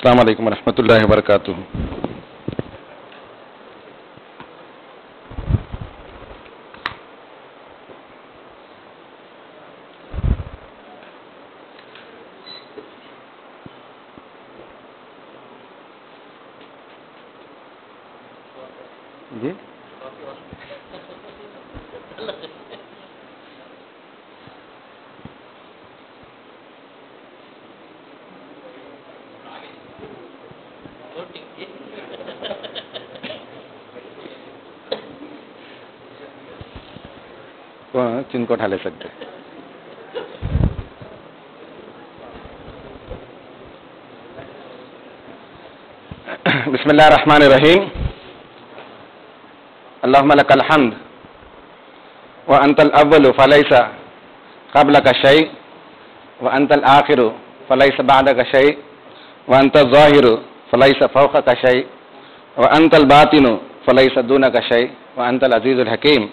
السلام علیکم ورحمۃ اللہ وبرکاتہ. جی چن کو اٹھا لے سکتے. بسم اللہ الرحمن الرحیم. اللهم لك الحمد وانت الاول فليس قبلك شيء وانت الاخر فليس بعدك شيء وانت الظاهر فليس فوقك شيء وانت الباطن فليس دونك شيء وانت العزيز الحكيم.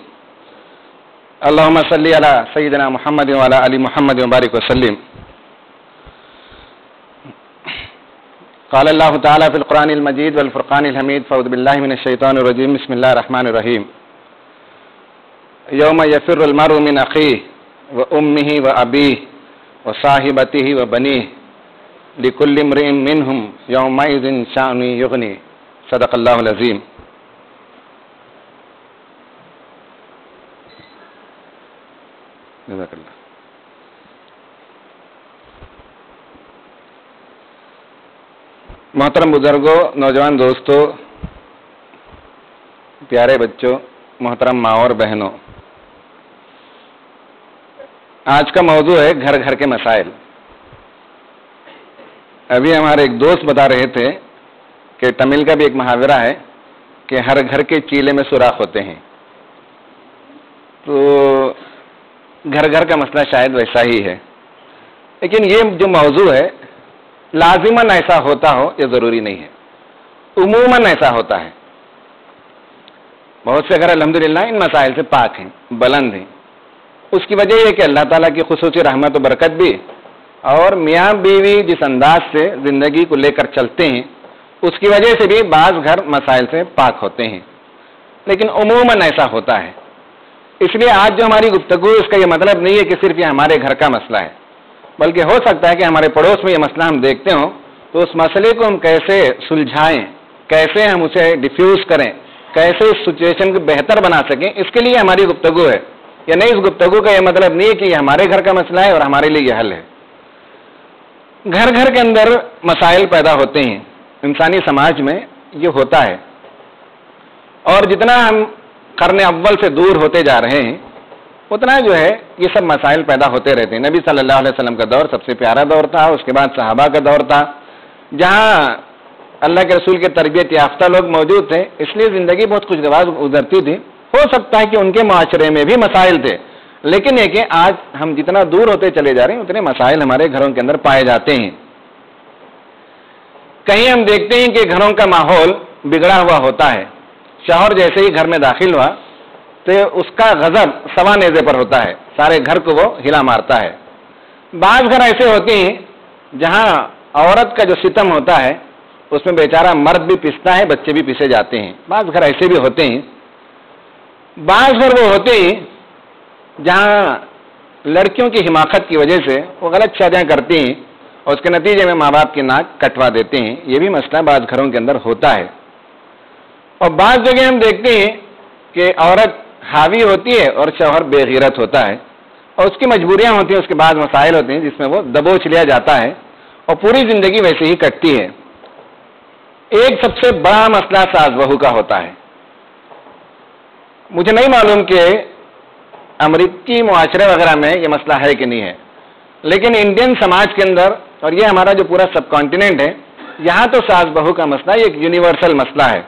اللهم صل على سيدنا محمد وعلى ال محمد وبارك وسلم. قال الله تعالى في القرآن المجيد والفرقان الحميد. فاعوذ بالله من الشيطان الرجيم. بسم الله الرحمن الرحيم. يوم يفر المرء من أخيه وأمه وأبيه وصاحبته وبنيه لكل امرئ منهم يومئذ شأن يغني. صدق الله العظيم. جزاک اللہ. محترم بزرگوں، نوجوان دوستوں، پیارے بچوں، محترم ماں اور بہنوں، آج کا موضوع ہے گھر گھر کے مسائل. ابھی ہمارے ایک دوست بتا رہے تھے کہ تمل کا بھی ایک محاورہ ہے کہ ہر گھر کے چیلے میں سوراخ ہوتے ہیں. تو گھر گھر کا مسئلہ شاید ویسا ہی ہے، لیکن یہ جو موضوع ہے لازماً ایسا ہوتا ہو یہ ضروری نہیں ہے، عموماً ایسا ہوتا ہے. بہت سے گھر الحمدللہ ان مسائل سے پاک ہیں، بلند ہیں. اس کی وجہ یہ کہ اللہ تعالیٰ کی خصوصی رحمت و برکت بھی اور میاں بیوی جس انداز سے زندگی کو لے کر چلتے ہیں اس کی وجہ سے بھی بعض گھر مسائل سے پاک ہوتے ہیں، لیکن عموماً ایسا ہوتا ہے. اس لیے آج جو ہماری گفتگو اس کا یہ مطلب نہیں ہے کہ صرف یہ ہمارے گھر کا مسئلہ ہے، بلکہ ہو سکتا ہے کہ ہمارے پڑوس میں یہ مسئلہ ہم دیکھتے ہوں تو اس مسئلے کو ہم کیسے سلجھائیں، کیسے ہم اسے ڈیفیوز کریں، کیسے اس سچویشن کو بہتر بنا سکیں، اس کے لیے ہماری گفتگو ہے. یا نہیں، اس گفتگو کا یہ مطلب نہیں ہے کہ یہ ہمارے گھر کا مسئلہ ہے اور ہمارے لیے یہ حل ہے. گھر گھر کے اندر مسائل پیدا ہوتے ہیں، انسانی سماج میں یہ ہوتا ہے، اور جتنا ہم قرن اول سے دور ہوتے جا رہے ہیں اتنا جو ہے یہ سب مسائل پیدا ہوتے رہتے ہیں. نبی صلی اللہ علیہ وسلم کا دور سب سے پیارا دور تھا، اس کے بعد صحابہ کا دور تھا جہاں اللہ کے رسول کے تربیت یافتہ لوگ موجود تھے، اس لیے زندگی بہت خوشگوار گزرتی تھی. ہو سکتا ہے کہ ان کے معاشرے میں بھی مسائل تھے، لیکن یہ کہ آج ہم جتنا دور ہوتے چلے جا رہے ہیں اتنے مسائل ہمارے گھروں کے اندر پائے جاتے ہیں. کہیں ہم دیکھتے ہیں کہ گھروں کا ماحول بگڑا ہوا ہوتا ہے. شوہر جیسے ہی گھر میں داخل ہوا تو اس کا غضب سوا نیزے پر ہوتا ہے، سارے گھر کو وہ ہلا مارتا ہے. بعض گھر ایسے ہوتے ہیں جہاں عورت کا جو ستم ہوتا ہے اس میں بیچارہ مرد بھی پستا ہے، بچے بھی پیسے جاتے ہیں. بعض گھر ایسے بھی ہوتے ہیں. بعض گھر وہ ہوتے ہیں جہاں لڑکیوں کی حماقت کی وجہ سے وہ غلط شادیاں کرتی ہیں اور اس کے نتیجے میں ماں باپ کی ناک کٹوا دیتے ہیں. یہ بھی مسئلہ بعض گھروں کے اندر ہوتا ہے. اور بعض جگہ ہم دیکھتے ہیں کہ عورت حاوی ہوتی ہے اور شوہر بے غیرت ہوتا ہے، اور اس کی مجبوریاں ہوتی ہیں، اس کے بعد مسائل ہوتے ہیں جس میں وہ دبوچ لیا جاتا ہے اور پوری زندگی ویسے ہی کٹتی ہے. ایک سب سے بڑا مسئلہ ساس بہو کا ہوتا ہے. مجھے نہیں معلوم کہ امریکی معاشرے وغیرہ میں یہ مسئلہ ہے کہ نہیں ہے، لیکن انڈین سماج کے اندر اور یہ ہمارا جو پورا سب کانٹیننٹ ہے یہاں تو ساس بہو کا مسئلہ یہ ایک یونیورسل مسئلہ ہے.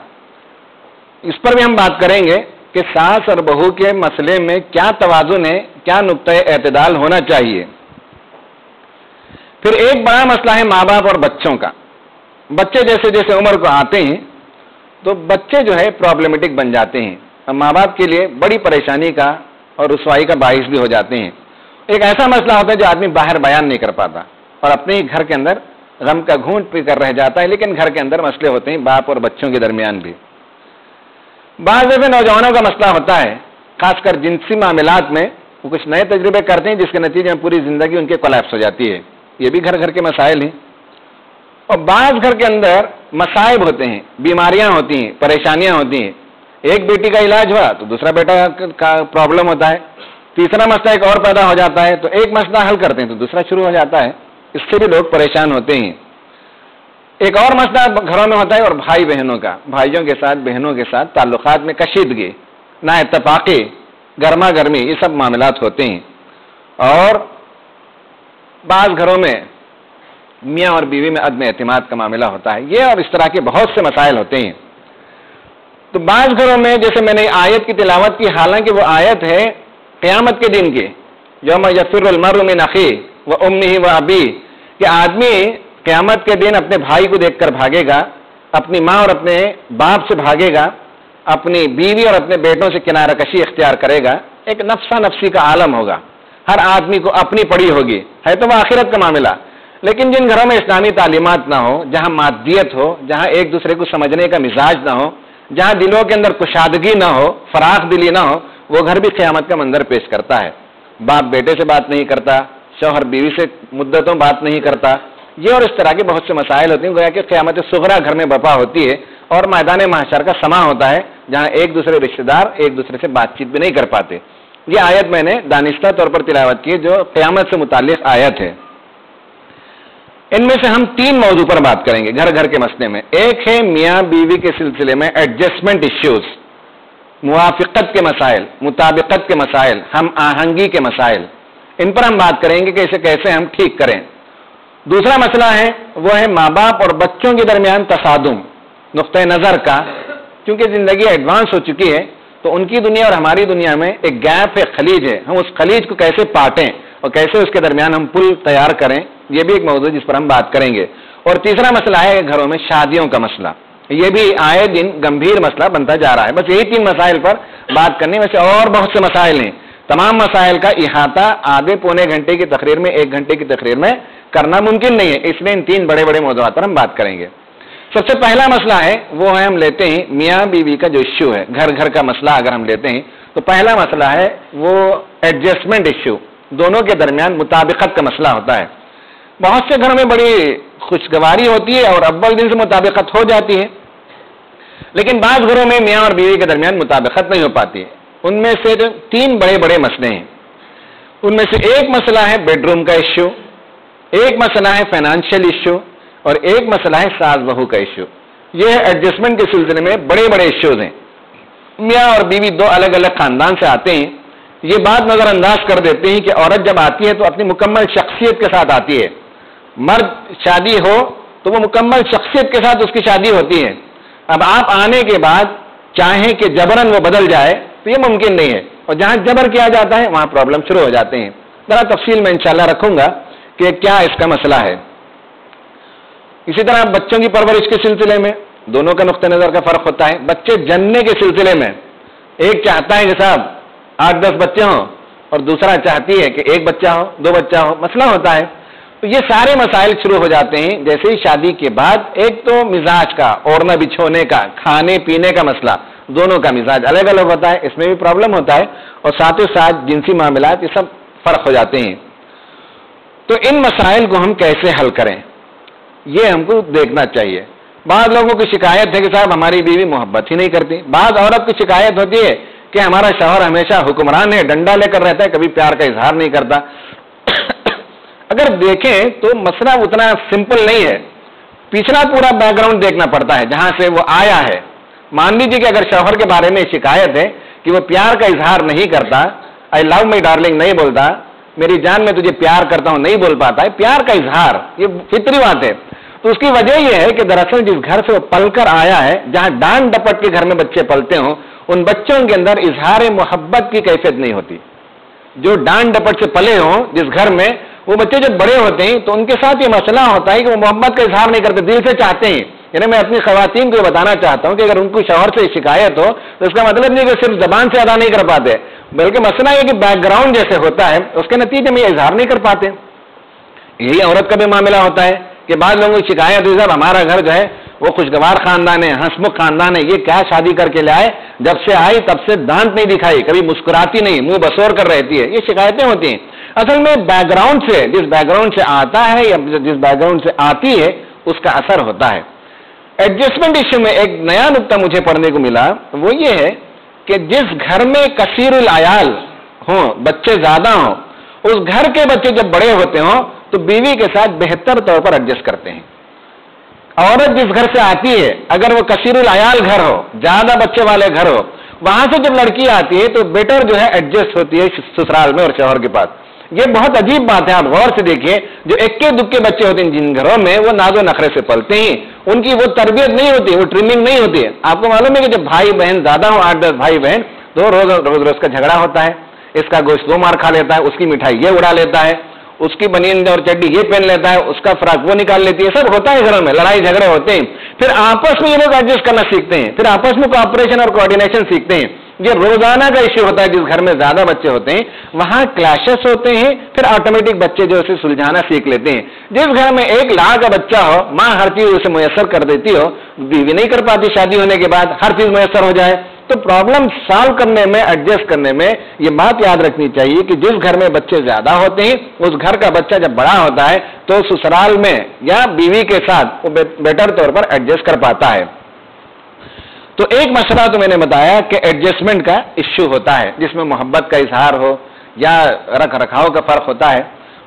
اس پر بھی ہم بات کریں گے کہ ساس اور بہو کے مسئلے میں کیا توازن ہے، کیا نقطۂ اعتدال ہونا چاہیے. پھر ایک بڑا مسئلہ ہے ماں باپ اور بچوں کا. بچے جیسے جیسے عمر کو آتے ہیں تو بچے جو ہے پرابلمٹک بن جاتے ہیں اور ماں باپ کے لیے بڑی پریشانی کا اور رسوائی کا باعث بھی ہو جاتے ہیں. ایک ایسا مسئلہ ہوتا ہے جو آدمی باہر بیان نہیں کر پاتا اور اپنے ہی گھر کے اندر غم کا گھونٹ پی کر رہ جاتا ہے، لیکن گھر کے اندر مسئلے ہوتے ہیں باپ اور بچوں کے درمیان بھی۔ بعض ایسے نوجوانوں کا مسئلہ ہوتا ہے، خاص کر جنسی معاملات میں وہ کچھ نئے تجربے کرتے ہیں جس کے نتیجے میں پوری زندگی ان کے کولیپس ہو جاتی ہے۔ یہ بھی گھر گھر کے مسائل ہیں۔ اور بعض گھر کے اندر مصائب ہوتے ہیں، بیماریاں ہوتی ہیں، پریشانیاں ہوتی ہیں۔ ایک بیٹی کا علاج ہوا تو دوسرا بیٹا کا پرابلم ہوتا ہے، تیسرا مسئلہ ایک اور پیدا ہو جاتا ہے تو ایک مسئلہ حل کرتے ہیں تو دوسرا شروع ہو جاتا ہے، اس سے بھی لوگ پریشان ہوتے ہیں۔ ایک اور مسئلہ گھروں میں ہوتا ہے اور بھائی بہنوں کا، بھائیوں کے ساتھ بہنوں کے ساتھ تعلقات میں کشیدگی، نا اتفاقی، گرما گرمی، یہ سب معاملات ہوتے ہیں۔ اور بعض گھروں میں میاں اور بیوی میں عدم اعتماد کا معاملہ ہوتا ہے۔ یہ اور اس طرح کے بہت سے مسائل ہوتے ہیں۔ تو بعض گھروں میں جیسے میں نے آیت کی تلاوت کی، حالانکہ وہ آیت ہے قیامت کے دن کی، یوم یفر المرء من اخیہ وامہ وابیہ، کہ آدمی قیامت کے دن اپنے بھائی کو دیکھ کر بھاگے گا، اپنی ماں اور اپنے باپ سے بھاگے گا، اپنی بیوی اور اپنے بیٹوں سے کنارہ کشی اختیار کرے گا۔ ایک نفسا نفسی کا عالم ہوگا، ہر آدمی کو اپنی پڑی ہوگی، ہے تو وہ آخرت کا معاملہ۔ لیکن جن گھروں میں اسلامی تعلیمات نہ ہو، جہاں مادیت ہو، جہاں ایک دوسرے کو سمجھنے کا مزاج نہ ہو، جہاں دلوں کے اندر کشادگی نہ ہو، فراخ دلی نہ ہو، وہ گھر بھی قیامت کا منظر پیش کرتا ہے۔ باپ بیٹے سے بات نہیں کرتا، شوہر بیوی سے مدتوں بات نہیں کرتا، یہ اور اس طرح کے بہت سے مسائل ہوتے ہیں، گویا کہ قیامت صغریٰ گھر میں برپا ہوتی ہے اور میدان محشر کا سما ہوتا ہے جہاں ایک دوسرے رشتہ دار ایک دوسرے سے بات چیت بھی نہیں کر پاتے۔ یہ آیت میں نے دانستہ طور پر تلاوت کی جو قیامت سے متعلق آیت ہے۔ ان میں سے ہم 3 موضوع پر بات کریں گے گھر گھر کے مسئلے میں۔ ایک ہے میاں بیوی کے سلسلے میں ایڈجسٹمنٹ ایشوز، موافقت کے مسائل، مطابقت کے مسائل، ہم آہنگی کے مسائل، ان پر ہم بات کریں گے کہ اسے کیسے ہم ٹھیک کریں۔ دوسرا مسئلہ ہے وہ ہے ماں باپ اور بچوں کے درمیان تصادم، نقطۂ نظر کا، کیونکہ زندگی ایڈوانس ہو چکی ہے تو ان کی دنیا اور ہماری دنیا میں ایک گیپ ہے، خلیج ہے، ہم اس خلیج کو کیسے پاٹیں اور کیسے اس کے درمیان ہم پل تیار کریں، یہ بھی ایک موضوع جس پر ہم بات کریں گے۔ اور تیسرا مسئلہ ہے گھروں میں شادیوں کا مسئلہ، یہ بھی آئے دن گمبھیر مسئلہ بنتا جا رہا ہے۔ بس یہی 3 مسائل پر بات کرنی، ویسے اور بہت سے مسائل ہیں، تمام مسائل کا احاطہ آدھے پونے گھنٹے کی تقریر میں، 1 گھنٹے کی تقریر میں کرنا ممکن نہیں ہے، اس لیے ان 3 بڑے بڑے موضوعات پر ہم بات کریں گے۔ سب سے پہلا مسئلہ ہے وہ ہے ہم لیتے ہیں میاں بیوی کا جو ایشو ہے، گھر گھر کا مسئلہ اگر ہم لیتے ہیں تو پہلا مسئلہ ہے وہ ایڈجسٹمنٹ ایشو، دونوں کے درمیان مطابقت کا مسئلہ ہوتا ہے۔ بہت سے گھروں میں بڑی خوشگواری ہوتی ہے اور اول دن سے مطابقت ہو جاتی ہے، لیکن بعض گھروں میں میاں اور بیوی کے درمیان مطابقت نہیں ہو پاتی ہے۔ ان میں سے 3 بڑے بڑے مسئلے ہیں۔ ان میں سے ایک مسئلہ ہے بیڈ روم کا ایشو، ایک مسئلہ ہے فائنانشیل ایشو اور ایک مسئلہ ہے ساس بہو کا ایشو۔ یہ ایڈجسٹمنٹ کے سلسلے میں بڑے بڑے ایشوز ہیں۔ میاں اور بیوی 2 الگ الگ خاندان سے آتے ہیں، یہ بات نظر انداز کر دیتے ہیں کہ عورت جب آتی ہے تو اپنی مکمل شخصیت کے ساتھ آتی ہے، مرد شادی ہو تو وہ مکمل شخصیت کے ساتھ اس کی شادی ہوتی ہے۔ اب آپ آنے کے بعد چاہیں کہ جبرن وہ بدل جائے تو یہ ممکن نہیں ہے، اور جہاں جبر کیا جاتا ہے وہاں پرابلم شروع ہو جاتے ہیں۔ ذرا تفصیل میں انشاءاللہ رکھوں گا کہ کیا اس کا مسئلہ ہے۔ اسی طرح بچوں کی پرورش کے سلسلے میں دونوں کا نقطہ نظر کا فرق ہوتا ہے۔ بچے جننے کے سلسلے میں ایک چاہتا ہے کہ صاحب 8-10 بچے ہوں اور دوسرا چاہتی ہے کہ 1 بچہ ہو، 2 بچہ ہو، مسئلہ ہوتا ہے۔ تو یہ سارے مسائل شروع ہو جاتے ہیں جیسے ہی شادی کے بعد۔ ایک تو مزاج کا، اوڑھنا بچھونے کا، کھانے پینے کا مسئلہ، دونوں کا مزاج الگ الگ ہوتا ہے، اس میں بھی پرابلم ہوتا ہے، اور ساتھ ہی ساتھ جنسی معاملات یہ سب فرق ہو جاتے ہیں۔ تو ان مسائل کو ہم کیسے حل کریں یہ ہم کو دیکھنا چاہیے۔ بعض لوگوں کی شکایت ہے کہ صاحب ہماری بیوی محبت ہی نہیں کرتی، بعض عورت کی شکایت ہوتی ہے کہ ہمارا شوہر ہمیشہ حکمران ہے، ڈنڈا لے کر رہتا ہے، کبھی پیار کا اظہار نہیں کرتا۔ اگر دیکھیں تو مسئلہ اتنا سمپل نہیں ہے، پچھلا پورا بیک گراؤنڈ دیکھنا پڑتا ہے جہاں سے وہ آیا ہے۔ مان لیجیے کہ اگر شوہر کے بارے میں شکایت ہے کہ وہ پیار کا اظہار نہیں کرتا، آئی لو مائی ڈارلنگ نہیں بولتا، میری جان میں تجھے پیار کرتا ہوں نہیں بول پاتا ہے، پیار کا اظہار یہ فطری بات ہے۔ تو اس کی وجہ یہ ہے کہ دراصل جس گھر سے وہ پل کر آیا ہے، جہاں ڈانٹ ڈپٹ کے گھر میں بچے پلتے ہوں، ان بچوں کے اندر اظہار محبت کی کیفیت نہیں ہوتی۔ جو ڈانٹ ڈپٹ سے پلے ہوں جس گھر میں، وہ بچے جب بڑے ہوتے ہیں تو ان کے ساتھ یہ مسئلہ ہوتا ہے کہ وہ محبت کا اظہار نہیں کرتے، دل سے چاہتے ہیں۔ یعنی میں اپنی خواتین کو یہ بتانا چاہتا ہوں کہ اگر ان کو شوہر سے شکایت ہو تو اس کا مطلب نہیں کہ صرف زبان سے ادا نہیں کر پاتے، بلکہ مسئلہ یہ کہ بیک گراؤنڈ جیسے ہوتا ہے اس کے نتیجے میں یہ اظہار نہیں کر پاتے۔ یہی عورت کا بھی معاملہ ہوتا ہے کہ بعض لوگوں کی شکایت ہوئی صاحب ہمارا گھر جو ہے وہ خوشگوار خاندان ہے, ہنسمکھ خاندان ہے, یہ کیا شادی کر کے لائے, جب سے آئی تب سے دانت نہیں دکھائی, کبھی مسکراتی نہیں, منہ بسور کر رہتی ہے. یہ شکایتیں ہوتی ہیں. اصل میں بیک گراؤنڈ سے, جس بیک گراؤنڈ سے آتا ہے یا جس بیک گراؤنڈ سے آتی ہے اس کا اثر ہوتا ہے. ایڈجسٹمنٹ ایشو میں ایک نیا نقطہ مجھے پڑھنے کو ملا, وہ یہ ہے کہ جس گھر میں کثیر العیال ہوں, بچے زیادہ ہوں, اس گھر کے بچے جب بڑے ہوتے ہوں تو بیوی کے ساتھ بہتر طور پر ایڈجسٹ کرتے ہیں. عورت جس گھر سے آتی ہے, اگر وہ کثیر العیال گھر ہو, زیادہ بچے والے گھر ہو, وہاں سے جب لڑکی آتی ہے تو بیٹر جو ہے ایڈجسٹ ہوتی ہے سسرال میں اور شوہر کے پاس. یہ بہت عجیب بات ہے, آپ غور سے دیکھیے, جو اکے دکے بچے ہوتے ہیں جن گھروں میں, وہ ناز و نخرے سے پلتے ہیں, ان کی وہ تربیت نہیں ہوتی, وہ ٹریمنگ نہیں ہوتی ہے. آپ کو معلوم ہے کہ جب بھائی بہن زیادہ ہوں, 8-10 بھائی بہن, تو روز کا جھگڑا ہوتا ہے. اس کا گوشت وہ مار کھا لیتا ہے, اس کی مٹھائی یہ اڑا لیتا ہے, اس کی بنین اور چڈی یہ پہن لیتا ہے, اس کا فراق وہ نکال لیتی ہے. سب ہوتا ہے گھروں میں, لڑائی جھگڑے ہوتے ہیں. پھر آپس میں یہ لوگ ایڈجسٹ کرنا سیکھتے ہیں, پھر آپس میں کوآپریشن اور کوآرڈینیشن سیکھتے ہیں. یہ روزانہ کا ایشو ہوتا ہے. جس گھر میں زیادہ بچے ہوتے ہیں وہاں کلیشز ہوتے ہیں, پھر آٹومیٹک بچے جو اسے سلجھانا سیکھ لیتے ہیں. جس گھر میں 1 لاکھ کا بچہ ہو, ماں ہر چیز اسے میسر کر دیتی ہو, بیوی نہیں کر پاتی شادی ہونے کے بعد ہر چیز میسر ہو جائے, تو پرابلم سالو کرنے میں, ایڈجسٹ کرنے میں یہ بات یاد رکھنی چاہیے کہ جس گھر میں بچے زیادہ ہوتے ہیں اس گھر کا بچہ جب بڑا ہوتا ہے تو سسرال میں یا بیوی کے ساتھ وہ بیٹر طور پر ایڈجسٹ کر پاتا ہے. تو ایک مسئلہ تو میں نے بتایا کہ ایڈجسٹمنٹ کا ایشو ہوتا ہے, جس میں محبت کا اظہار ہو یا رکھ رکھاؤ کا فرق ہوتا ہے.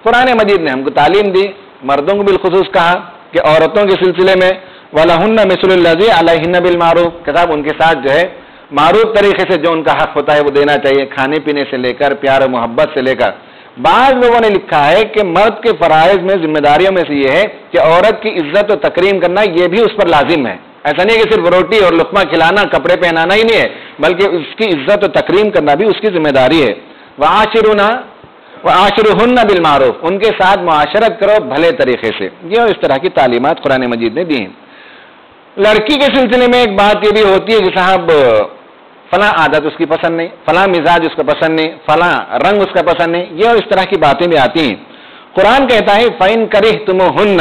قرآن مجید نے ہم کو تعلیم دی, مردوں کو بالخصوص کہا کہ عورتوں کے سلسلے میں وَلَهُنَّ مِثْلُ الَّذِي عَلَيْهِنَّ بِالْمَعْرُوفِ, کتاب ان کے ساتھ جو ہے معروف طریقے سے جو ان کا حق ہوتا ہے وہ دینا چاہیے, کھانے پینے سے لے کر, پیار و محبت سے لے کر. بعض لوگوں نے لکھا ہے کہ مرد کے فرائض میں, ذمہ داریوں میں سے یہ ہے کہ عورت کی عزت و تکریم کرنا یہ بھی اس پر لازم ہے. ایسا نہیں کہ صرف روٹی اور لقمہ کھلانا, کپڑے پہنانا ہی نہیں ہے, بلکہ اس کی عزت و تکریم کرنا بھی اس کی ذمہ داری ہے. وَعَاشِرُهُنَّ بِالْمَعْرُوفِ, ان کے ساتھ معاشرت کرو بھلے طریقے سے. یہ اس طرح کی تعلیمات قرآن مجید نے دی ہیں. لڑکی کے سلسلے میں ایک بات یہ بھی ہوتی ہے کہ صاحب فلاں عادت اس کی پسند نہیں, فلاں مزاج اس کا پسند نہیں, فلاں رنگ اس کا پسند نہیں, یہ اس طرح کی باتیں بھی آتی ہیں. قرآن کہتا ہے فَإِن كَرِهْتُمُوهُنَّ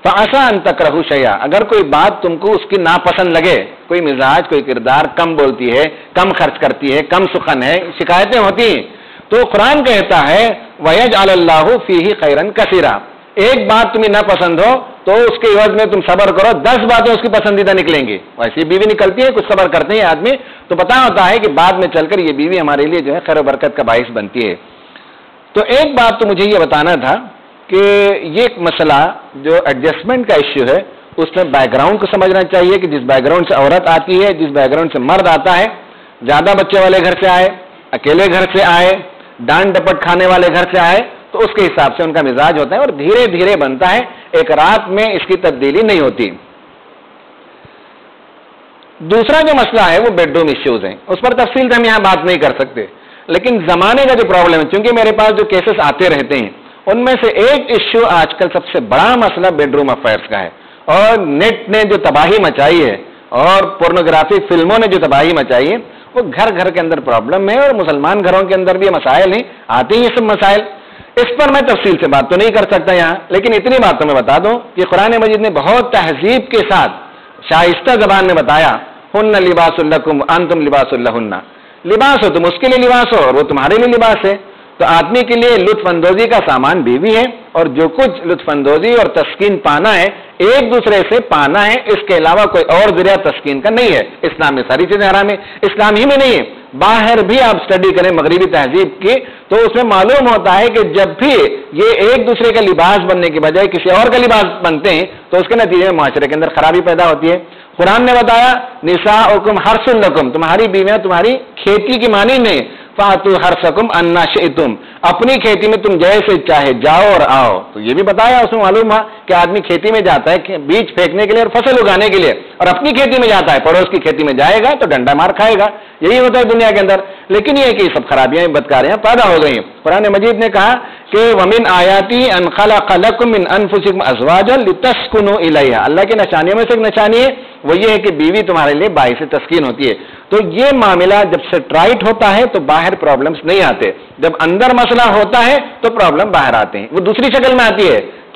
فَعَسَىٰ أَن تَكْرَهُوا شَيْئًا, اگر کوئی بات تم کو اس کی ناپسند لگے, کوئی مزاج, کوئی کردار, کم بولتی ہے, کم خرچ کرتی ہے, کم سخن ہے, شکایتیں ہوتی ہیں, تو قرآن کہتا ہے وَيَجْعَلَ اللَّهُ فِيهِ خَيْرًا كَثِيرًا, ایک بات تمہیں ناپسند ہو تو اس کے عوض میں تم صبر کرو, 10 باتیں اس کی پسندیدہ نکلیں گی. ویسے بیوی نکلتی ہے, کچھ صبر کرتے ہیں آدمی, تو پتہ ہوتا ہے کہ بعد میں چل کر یہ بیوی ہمارے لیے جو ہے خیر و برکت کا باعث بنتی ہے. تو ایک بات تو مجھے یہ بتانا تھا کہ یہ ایک مسئلہ جو ایڈجسٹمنٹ کا ایشو ہے, اس میں بیک گراؤنڈ کو سمجھنا چاہیے کہ جس بیک گراؤنڈ سے عورت آتی ہے, جس بیک گراؤنڈ سے مرد آتا ہے, زیادہ بچے والے گھر سے آئے, اکیلے گھر سے آئے, ڈانٹ ڈپٹ کھانے والے گھر سے آئے, تو اس کے حساب سے ان کا مزاج ہوتا ہے اور دھیرے دھیرے بنتا ہے, ایک رات میں اس کی تبدیلی نہیں ہوتی. دوسرا جو مسئلہ ہے وہ بیڈ روم ایشوز ہیں, اس پر تفصیل سے ہم یہاں بات نہیں کر سکتے, لیکن زمانے کا جو پرابلم ہے, چونکہ میرے پاس جو کیسز آتے رہتے ہیں ان میں سے ایک ایشو آج کل سب سے بڑا مسئلہ بیڈ روم افیئرس کا ہے. اور نیٹ نے جو تباہی مچائی ہے اور پورنوگرافی فلموں نے جو تباہی مچائی ہے, وہ گھر گھر کے اندر پرابلم ہے, اور مسلمان گھروں کے اندر بھی مسائل ہیں, آتے ہیں یہ سب مسائل. اس پر میں تفصیل سے بات تو نہیں کر سکتا یہاں, لیکن اتنی بات تو میں بتا دوں کہ قرآن مجید نے بہت تہذیب کے ساتھ شائستہ زبان میں بتایا ہن لباس لکم انتم لباس لہن, لباس ہو تم اس کے لیے لباس ہو اور وہ تمہارے لیے لباس ہے. تو آدمی کے لیے لطف اندوزی کا سامان بیوی ہے, اور جو کچھ لطف اندوزی اور تسکین پانا ہے ایک دوسرے سے پانا ہے, اس کے علاوہ کوئی اور ذریعہ تسکین کا نہیں ہے. اسلام میں ساری چیزیں حرام ہیں, اسلام ہی میں نہیں ہے. باہر بھی آپ اسٹڈی کریں مغربی تہذیب کی تو اس میں معلوم ہوتا ہے کہ جب بھی یہ ایک دوسرے کا لباس بننے کی بجائے کسی اور کا لباس بنتے ہیں تو اس کے نتیجے میں معاشرے کے اندر خرابی پیدا ہوتی ہے. قرآن نے بتایا نساؤکم حرث لکم, تمہاری بیویاں تمہاری کھیتی کی مانند نہیں, فاتو حرثکم انا شئتم, اپنی کھیتی میں تم جیسے چاہے جاؤ اور آؤ. تو یہ بھی بتایا, اس میں معلوم ہوا کہ آدمی کھیتی میں جاتا ہے بیج پھینکنے کے لیے اور فصل اگانے کے لیے, اور اپنی کھیتی میں جاتا ہے, پڑوس کی کھیتی میں جائے گا تو ڈنڈا مار کھائے گا. یہی ہوتا ہے دنیا کے اندر. لیکن یہ کہ یہ سب خرابیاں بدکاریاں پیدا ہو گئی ہیں. قرآن مجید نے کہا کہ ومن آیاتی ان خلق لکم من انفسکم ازواجا لتسکنوا الیہا, اللہ کی نشانیوں میں سے ایک نشانی ہے وہ یہ ہے کہ بیوی تمہارے لیے باعث تسکین ہوتی ہے. تو یہ معاملہ جب سے ٹرائٹ ہوتا ہے تو باہر پرابلمز نہیں آتے, جب اندر مسئلہ ہوتا ہے تو پرابلم باہر آتے ہیں. وہ دوسری شکل میں آتی ہے,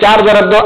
4 ضرب 2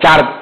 4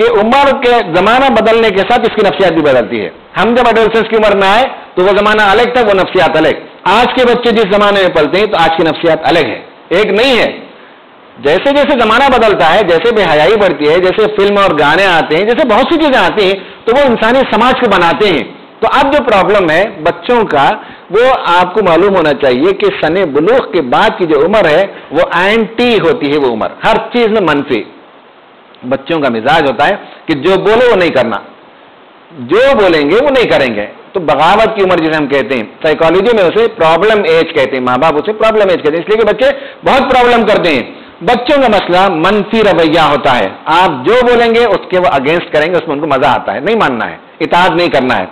کہ عمر کے زمانہ بدلنے کے ساتھ اس کی نفسیات بھی بدلتی ہے. ہم جب ایڈولسنس کی عمر میں آئے تو وہ زمانہ الگ تھا, وہ نفسیات الگ. آج کے بچے جس زمانے میں پلتے ہیں تو آج کی نفسیات الگ ہے, ایک نہیں ہے. جیسے جیسے زمانہ بدلتا ہے, جیسے بے حیائی بڑھتی ہے, جیسے فلم اور گانے آتے ہیں, جیسے بہت سی چیزیں آتی ہیں تو وہ انسانی سماج کو بناتے ہیں. تو اب جو پرابلم ہے بچوں کا, وہ آپ کو معلوم ہونا چاہیے کہ سن بلوغ کے بعد کی جو عمر ہے وہ اینٹی ہوتی ہے. وہ عمر ہر چیز میں منفی. بچوں کا مزاج ہوتا ہے کہ جو بولے وہ نہیں کرنا, جو بولیں گے وہ نہیں کریں گے. تو بغاوت کی عمر جسے ہم کہتے ہیں, سائیکالوجی میں اسے پرابلم ایج کہتے ہیں, ماں باپ اسے پرابلم ایج کہتے ہیں, اس لیے کہ بچے بہت پرابلم کرتے ہیں. بچوں کا مسئلہ منفی رویہ ہوتا ہے. آپ جو بولیں گے اس کے وہ اگینسٹ کریں گے, اس میں ان کو مزہ آتا ہے, نہیں ماننا ہے, اطاعت نہیں کرنا ہے.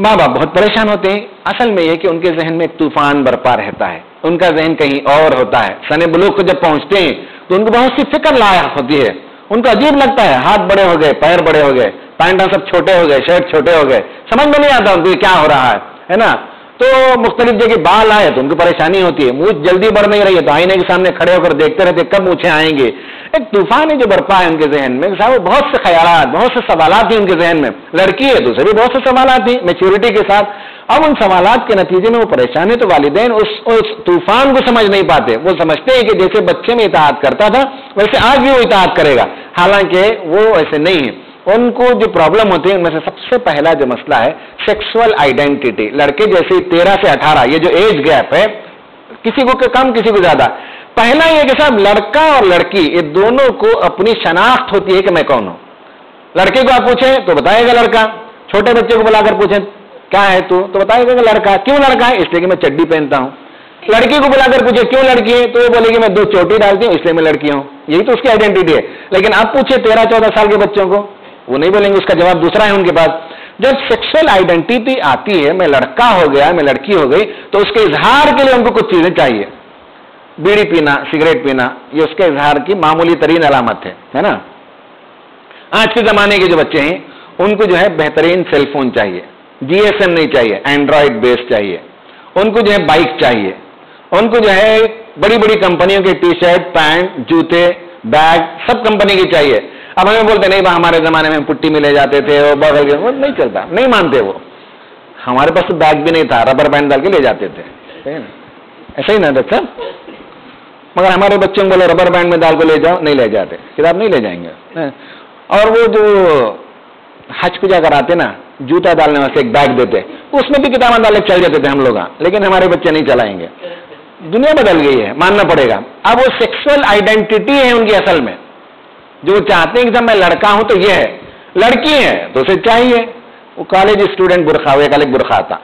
ماں باپ بہت پریشان ہوتے ہیں. اصل میں یہ کہ ان کے ذہن میں ایک طوفان برپا رہتا ہے, ان کا ذہن کہیں اور ہوتا ہے. سن بلوغ کو جب پہنچتے ہیں تو ان کو بہت سی فکر لاحق ہوتی ہے. ان کو عجیب لگتا ہے, ہاتھ بڑے ہو گئے, پیر بڑے ہو گئے, پینٹاں سب چھوٹے ہو گئے, شرٹ چھوٹے ہو گئے, سمجھ میں نہیں آتا ان کو کیا ہو رہا ہے نا. تو مختلف جگہ بال آئے تو ان کو پریشانی ہوتی ہے, مونچھ جلدی بڑھ نہیں رہی ہے تو آئینے کے سامنے کھڑے ہو کر دیکھتے رہتے کب مونچھیں آئیں گے. ایک طوفان ہے جو برپا ہے ان کے ذہن میں. صاحب بہت سے خیالات, بہت سے سوالات ہیں ان کے ذہن میں. لڑکی ہے تو اسے بھی بہت سے سوالات ہیں میچورٹی کے ساتھ. اب ان سوالات کے نتیجے میں وہ پریشان ہے تو والدین اس طوفان کو سمجھ نہیں پاتے. وہ سمجھتے ہیں کہ جیسے بچے میں اطاعت کرتا تھا ویسے آج بھی وہ اطاعت کرے گا, حالانکہ وہ ایسے نہیں ہے. ان کو جو پرابلم ہوتی ہے ان میں سے سب سے پہلا جو مسئلہ ہے سیکسول آئیڈینٹی. لڑکے جیسے 13 سے 18 یہ جو ایج گیپ ہے, کسی کو کم کسی کو زیادہ. پہلا یہ کہ صاحب لڑکا اور لڑکی یہ دونوں کو اپنی شناخت ہوتی ہے کہ میں کون ہوں. لڑکے کو آپ پوچھیں تو بتائے گا لڑکا, چھوٹے بچے کو بلا کر پوچھیں کیا ہے تو بتائے گا لڑکا. کیوں لڑکا ہے؟ اس لیے کہ میں چڈی پہنتا ہوں. لڑکی کو بلا کر پوچھے کیوں لڑکی ہے تو وہ بولے گی میں 2 چوٹی ڈالتی ہوں اس لیے میں لڑکی ہوں. یہی تو اس کی آئیڈینٹی ہے. لیکن آپ پوچھے 13-14 سال کے بچوں کو, وہ نہیں بولیں گے, اس کا جواب دوسرا ہے ان کے پاس. جب سیکشل آئیڈینٹی آتی ہے, میں لڑکا ہو گیا, میں لڑکی ہو گئی, تو اس کے اظہار کے لیے ان کو کچھ چیزیں چاہیے. بیڑی پینا, سگریٹ پینا, یہ اس کے اظہار کی معمولی ترین علامت ہے نا. آج کے زمانے کے جو بچے ہیں ان کو جو ہے بہترین سیل فون چاہیے, GSM نہیں چاہیے, اینڈرائڈ بیس چاہیے. ان کو جو ہے بائک چاہیے, ان کو جو ہے بڑی بڑی کمپنیوں کے ٹی شرٹ, پینٹ, جوتے, بیگ سب کمپنی کی چاہیے. اب ہمیں بولتے نہیں ہمارے زمانے میں پٹی میں لے جاتے تھے, بغل کے, وہ نہیں چلتا, نہیں مانتے. وہ ہمارے پاس تو بیگ بھی نہیں تھا, ربر بینڈ ڈال کے لے جاتے تھے, ایسا ہی نا ڈاکٹر صاحب. مگر ہمارے بچوں کو بولے ربر بینڈ میں ڈال کو لے جاؤ, نہیں لے جاتے, کتاب نہیں لے جائیں گے. اور وہ جو حج کو جا کر آتے نا, جوتا ڈالنے واسطے ایک بیگ دیتے, اس میں بھی کتابیں ڈالے چل جاتے تھے ہم لوگ, لیکن ہمارے بچے نہیں چلائیں گے. دنیا بدل گئی ہے, ماننا پڑے گا. اب وہ سیکسول آئیڈینٹی ہے ان کی اصل میں, جو وہ چاہتے ہیں کہ جب میں لڑکا ہوں تو یہ ہے, لڑکی ہے تو اسے چاہیے. وہ کالج اسٹوڈنٹ برقع, وہ ایک الگ برقع آتا,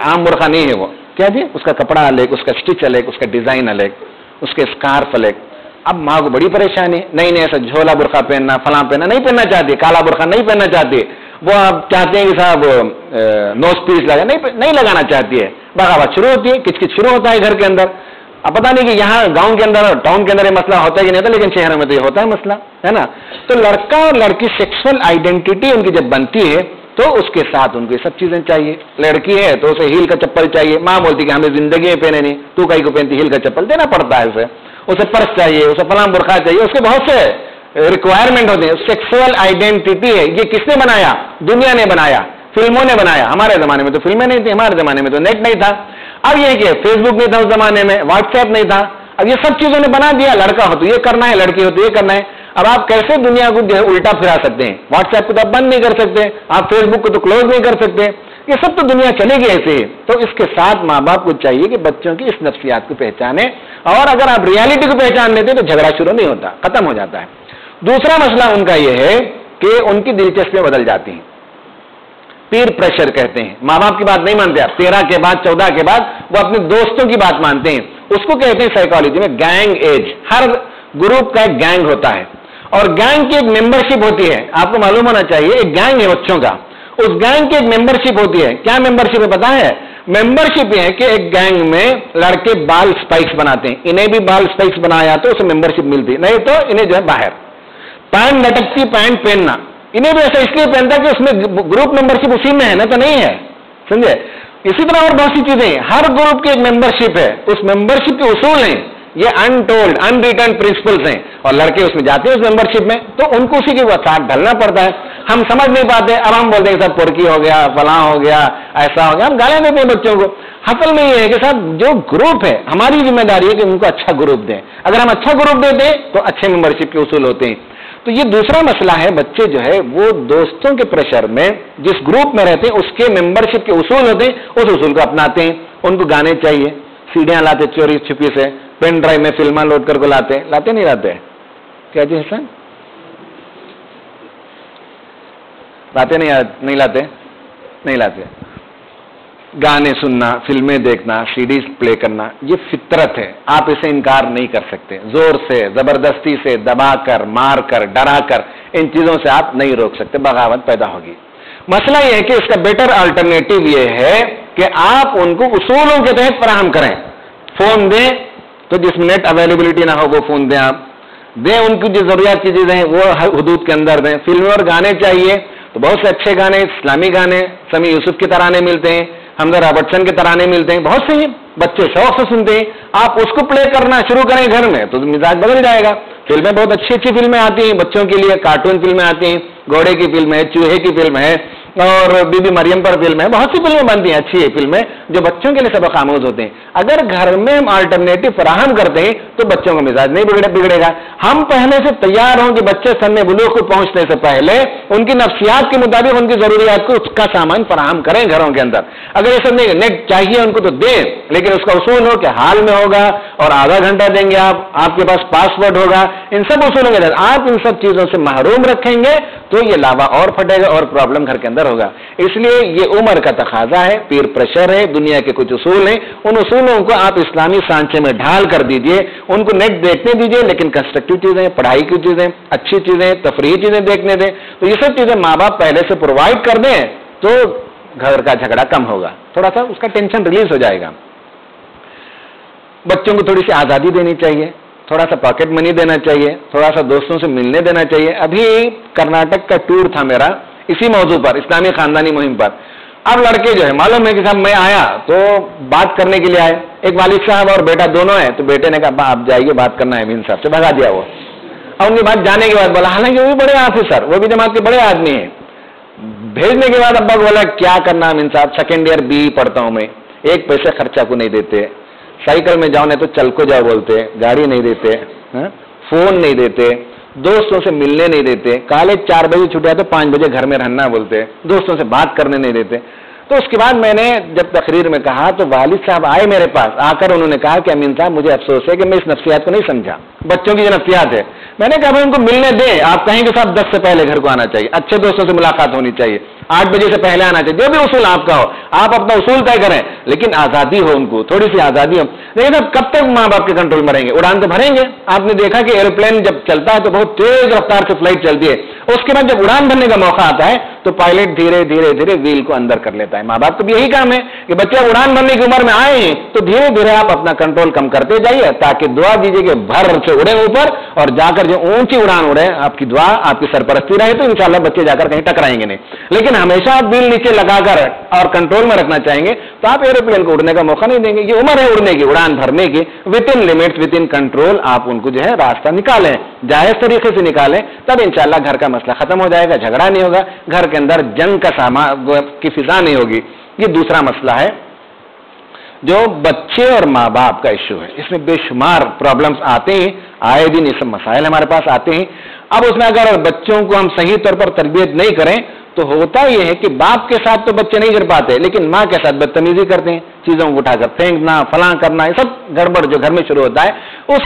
عام برقع نہیں ہے وہ. کیا جی, اس کا کپڑا الگ, اس کا اسٹچ الگ, اس کا ڈیزائن الگ, اس کے اسکارف الگ. اب ماں کو بڑی پریشانی, نہیں ایسا جھولا برقع پہننا, فلاں پہننا, نہیں پہننا چاہتی, کالا برقع نہیں پہننا چاہتی. وہ آپ چاہتے ہیں کہ صاحب نوز پیس لگا, نہیں لگانا چاہتی ہے. بغاوت شروع ہوتی ہے, کچ کچ شروع ہوتا ہے گھر کے اندر. اب پتا نہیں کہ یہاں گاؤں کے اندر اور ٹاؤن کے اندر یہ مسئلہ ہوتا ہے کہ نہیں ہوتا, لیکن شہروں میں تو یہ ہوتا ہے مسئلہ, ہے نا. تو لڑکا اور لڑکی سیکسول آئیڈینٹی ان کی جب بنتی ہے تو اس کے ساتھ ان کو یہ سب چیزیں چاہیے. لڑکی ہے تو اسے ہیل کا چپل چاہیے. ماں بولتی کہ ہمیں زندگی میں پہنے نہیں, تو کہیں کو پہنتی ہیل کا چپل, دینا پڑتا ہے اسے پرس چاہیے, اسے فلاں برقع چاہیے, اس کے بہت سے ریکوائرمنٹ ہوتے ہیں. سیکسول آئیڈینٹی ہے, یہ کس نے بنایا؟ دنیا نے بنایا, فلموں نے بنایا. ہمارے زمانے میں تو فلمیں نہیں تھیں, ہمارے زمانے میں تو نیٹ نہیں تھا. اب یہ کہ فیس بک نہیں تھا اس زمانے میں, واٹس ایپ نہیں تھا. اب یہ سب چیزوں نے بنا دیا, لڑکا ہو تو یہ کرنا ہے, لڑکی ہو تو یہ کرنا ہے. اب آپ کیسے دنیا کو جو ہے الٹا پھرا سکتے ہیں؟ واٹس ایپ کو تو آپ بند نہیں کر سکتے, آپ فیس بک کو تو کلوز نہیں کر سکتے. یہ سب تو دنیا چلے گی ایسے ہی. تو اس کے ساتھ ماں باپ کو چاہیے کہ بچوں کی اس نفسیات کو پہچانے, اور اگر آپ ریالٹی کو پہچان لیتے تو جھگڑا شروع نہیں ہوتا, ختم ہو جاتا ہے. دوسرا مسئلہ ان کا یہ ہے کہ ان کی دلچسپیاں بدل جاتی ہیں. پیر پریشر کہتے ہیں, ماں باپ کی بات نہیں مانتے. آپ 13 کے بعد 14 کے بعد وہ اپنے دوستوں کی بات مانتے ہیں. اس کو کہتے ہیں سائیکالوجی میں گینگ ایج. ہر گروپ کا ایک گینگ ہوتا ہے, اور گینگ کی ایک ممبرشپ ہوتی ہے. آپ کو معلوم ہونا چاہیے, ایک گینگ ہے بچوں کا, اس گینگ کی ایک ممبرشپ ہوتی ہے. کیا ممبرشپ ہے پتا ہے؟ ممبرشپ یہ ہے کہ ایک گینگ میں لڑکے بال اسپائکس بناتے ہیں, انہیں بھی بال اسپائکس بنایا تو اسے ممبرشپ ملتی, نہیں تو انہیں جو ہے باہر. پینٹ لٹکتی پینٹ پہننا, انہیں بھی ایسا اس لیے پہنتا کہ اس میں گروپ ممبرشپ اسی میں ہے نا, تو نہیں ہے, سمجھے. اسی طرح اور بہت سی چیزیں, ہر گروپ کی ایک ممبرشپ ہے, اس ممبرشپ کے اصول ہیں. یہ انٹولڈ انریٹن پرنسپلس ہیں، اور لڑکے اس میں جاتے ہیں اس ممبرشپ میں، تو ان کو اسی کے ساتھ ڈھلنا پڑتا ہے. ہم سمجھ نہیں پاتے، اب ہم بولتے ہیں سب پڑکی ہو گیا، فلاں ہو گیا، ایسا ہو گیا، ہم گالیاں دیتے ہیں بچوں کو. اصل میں یہ ہے کہ صاحب جو گروپ ہے ہماری ذمہ داری ہے کہ ان کو اچھا گروپ دیں. اگر ہم اچھا گروپ دیتے ہیں تو اچھے ممبرشپ کے اصول ہوتے ہیں. تو یہ دوسرا مسئلہ ہے، بچے جو ہے وہ دوستوں کے پریشر میں جس گروپ میں رہتے ہیں اس کے ممبرشپ کے اصول ہوتے ہیں، اس اصول کو اپناتے ہیں. ان کو گانے چاہیے، سیڈیاں لاتے چوری چھپی سے، پین ڈرائیو میں فلمیں لوڈ کر کو لاتے نہیں لاتے؟ کیا جی حسن؟ لاتے نہیں لاتے. گانے سننا، فلمیں دیکھنا، سیڈیز پلے کرنا، یہ فطرت ہے، آپ اسے انکار نہیں کر سکتے. زور سے، زبردستی سے، دبا کر، مار کر، ڈرا کر ان چیزوں سے آپ نہیں روک سکتے، بغاوت پیدا ہوگی. مسئلہ یہ ہے کہ اس کا بیٹر آلٹرنیٹو یہ ہے کہ آپ ان کو اصولوں کے تحت فراہم کریں. فون دیں تو جس میں نیٹ اویلیبلٹی نہ ہو وہ فون دیں، آپ دیں. ان کی جو ضروریات کی چیزیں ہیں وہ حدود کے اندر دیں. فلمیں اور گانے چاہیے تو بہت سے اچھے گانے، اسلامی گانے، سمیع یوسف کے ترانے ملتے ہیں، حمزہ رابرٹسن کے ترانے ملتے ہیں، بہت سے ہیں، بچے شوق سے سنتے ہیں. آپ اس کو پلے کرنا شروع کریں گھر میں تو مزاج بدل جائے گا. فلمیں بہت اچھی فلمیں آتی ہیں بچوں کے لیے، کارٹون فلمیں آتی ہیں، گھوڑے کی فلم ہے، چوہے کی فلم ہے، اور بی بی مریم پر فلم ہے، بہت سی فلمیں بنتی ہیں اچھی فلمیں جو بچوں کے لیے سبق آموز ہوتے ہیں. اگر گھر میں ہم آلٹرنیٹو فراہم کرتے ہیں تو بچوں کا مزاج نہیں بگڑے گا. ہم پہلے سے تیار ہوں کہ بچے سن بلوغ کو پہنچنے سے پہلے ان کی نفسیات کے مطابق ان کی ضروریات کو اس کا سامان فراہم کریں گھروں کے اندر. اگر یہ سب نہیں نیٹ چاہیے ان کو تو دیں، لیکن اس کا اصول ہو کہ حال میں ہوگا اور آدھا گھنٹہ دیں گے، آپ کے پاس پاسورڈ ہوگا. ان سب اصولوں کے تحت آپ ان سب چیزوں سے محروم رکھیں گے تو یہ لاوا اور پھٹے گا اور پرابلم گھر کے اندر ہوگا. اس لیے یہ عمر کا تقاضا ہے، پیر پریشر ہے، دنیا کے کچھ اصول ہیں، ان اصولوں کو آپ اسلامی سانچے میں ڈھال کر دیجئے. ان کو نیٹ دیکھنے دیجئے لیکن کنسٹرکٹیو چیزیں، پڑھائی کی چیزیں، اچھی چیزیں، تفریحی چیزیں دیکھنے دیں. تو یہ سب چیزیں ماں باپ پہلے سے پرووائڈ کر دیں تو گھر کا جھگڑا کم ہوگا، تھوڑا سا اس کا ٹینشن ریلیز ہو جائے گا. بچوں کو تھوڑی سی آزادی دینی چاہیے، تھوڑا سا پاکٹ منی دینا چاہیے، تھوڑا سا دوستوں سے ملنے دینا چاہیے. ابھی کرناٹک کا ٹور تھا میرا اسی موضوع پر، اسلامی خاندانی مہم پر. اب لڑکے جو ہے معلوم ہے کہ صاحب میں آیا تو بات کرنے کے لیے آئے، ایک والد صاحب اور بیٹا دونوں ہیں، تو بیٹے نے کہا آپ جائیے بات کرنا ہے امین صاحب سے، بھگا دیا وہ. اور ان کی بات جانے کے بعد بولا، حالانکہ وہ بھی بڑے آفیسر، وہ بھی جماعت کے بڑے آدمی ہیں. بھیجنے کے بعد ابا کو بولا کیا کرنا امین صاحب، سیکنڈ ایئر بی پڑھتا ہوں میں، ایک پیسے خرچہ کو نہیں دیتے، سائیکل میں جاؤ نہیں تو چل کو جاؤ بولتے، گاڑی نہیں دیتے، فون نہیں دیتے، دوستوں سے ملنے نہیں دیتے، کالج 4 بجے چھٹیا تو 5 بجے گھر میں رہنا بولتے، دوستوں سے بات کرنے نہیں دیتے. تو اس کے بعد میں نے جب تقریر میں کہا تو والد صاحب آئے میرے پاس، آ کر انہوں نے کہا کہ امین صاحب مجھے افسوس ہے کہ میں اس نفسیات کو نہیں سمجھا، بچوں کی جو نفسیات ہے. میں نے کہا بھائی ان کو ملنے دیں، آپ کہیں کہ صاحب 10 سے پہلے گھر کو آنا چاہیے، اچھے دوستوں سے ملاقات ہونی چاہیے، 8 بجے سے پہلے آنا چاہیے، جو بھی اصول آپ کا ہو آپ اپنا اصول طے کریں، لیکن آزادی ہو، ان کو تھوڑی سی آزادی ہو. لیکن اب کب تک ماں باپ کے کنٹرول میں رہیں گے؟ اڑان تو بھریں گے. آپ نے دیکھا کہ ایروپلین جب چلتا ہے تو بہت تیز رفتار سے فلائٹ چلتی ہے، اس کے بعد جب اڑان بھرنے کا موقع آتا ہے تو پائلٹ دھیرے دھیرے دھیرے ویل کو اندر کر لیتا ہے. ماں باپ کو بھی یہی کام ہے کہ بچے اڑان بھرنے کی عمر میں آئے ہیں تو دھیرے دھیرے آپ اپنا کنٹرول کم کرتے جائیے، تاکہ دعا دیجیے کہ بھر سے اڑے اوپر اور جا کر جو اونچی اڑان اڑے. آپ کی دعا، آپ کی سرپرستی رہے تو انشاءاللہ بچے جا کر کہیں ٹکرائیں گے نہیں. لیکن ہمیشہ آپ ویل نیچے لگا کر اور کنٹرول میں رکھنا چاہیں گے تو آپ ایروپلین کو اڑنے کا موقع نہیں دیں گے. یہ عمر ہے اڑنے کی، اڑان بھرنے کی، with in limits, with in control آپ ان کو جو ہے راستہ نکالیں، جائز طریقے سے نکالیں، تب انشاءاللہ گھر کا مسئلہ ختم ہو جائے گا، جھگڑا نہیں ہوگا، گھر کے اندر جنگ کا کی فضا نہیں ہوگی. یہ دوسرا مسئلہ ہے جو بچے اور ماں باپ کا ایشو ہے. اس میں بے شمار پرابلمس آتے ہیں، آئے دن یہ سب مسائل ہمارے پاس آتے ہیں. اب اس میں اگر بچوں کو ہم صحیح طور پر تربیت نہیں کریں تو ہوتا یہ ہے کہ باپ کے ساتھ تو بچے نہیں کر پاتے، لیکن ماں کے ساتھ بدتمیزی کرتے ہیں، چیزوں کو اٹھا کر پھینکنا، فلاں کرنا، یہ سب گڑبڑ جو گھر میں شروع ہوتا ہے اس